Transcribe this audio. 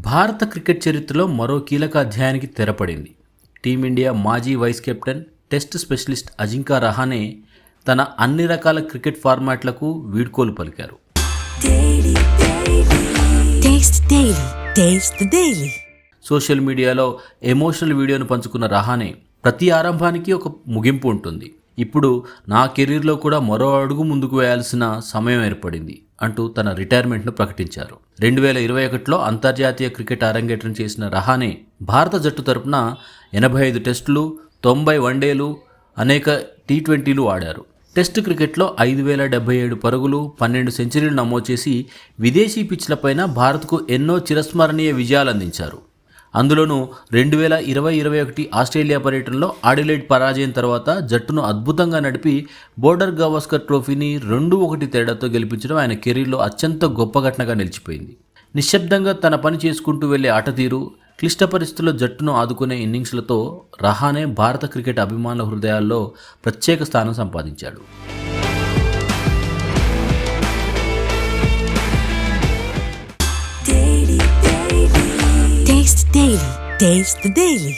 భారత క్రికెట్ చరిత్రలో మరో కీలక అధ్యాయానికి తెరపడింది. టీమిండియా మాజీ vice captain, test specialist Ajinkya Rahane తన అన్ని రకాల క్రికెట్ ఫార్మాట్లకు వీడ్కోలు పలికారు. సోషల్ మీడియాలో ఎమోషనల్ వీడియోను పంచుకున్న రహానే, ప్రతి ఆరంభానికి ఒక ముగింపు ఉంటుంది. ఇప్పుడు నా కెరీర్లో కూడా మరో అడుగు ముందుకు వేయాల్సిన సమయం ఏర్పడింది అంటూ తన రిటైర్మెంట్ను ప్రకటించారు. 2021లో అంతర్జాతీయ క్రికెట్ అరంగేట్రం చేసిన రహానే భారత జట్టు తరపున 85 టెస్టులు, 90 వన్డేలు, అనేక టీ20లు ఆడారు. టెస్ట్ క్రికెట్లో 5077 పరుగులు, 12 సెంచరీలు నమోదు చేసి విదేశీ పిచ్లపైన భారత్కు ఎన్నో చిరస్మరణీయ విజయాలు అందించారు. అందులోనూ 2020-21 ఆస్ట్రేలియా పర్యటనలో ఆడిలైడ్ పరాజయం తర్వాత జట్టును అద్భుతంగా నడిపి బోర్డర్ గవాస్కర్ ట్రోఫీని 2-1 తేడాతో గెలిపించడం ఆయన కెరీర్లో అత్యంత గొప్ప ఘటనగా నిలిచిపోయింది. నిశ్శబ్దంగా తన పని చేసుకుంటూ వెళ్లే ఆటతీరు, క్లిష్ట పరిస్థితుల్లో జట్టును ఆదుకునే ఇన్నింగ్స్లతో రహానే భారత క్రికెట్ అభిమానుల హృదయాల్లో ప్రత్యేక స్థానం సంపాదించాడు. Taste the Daily.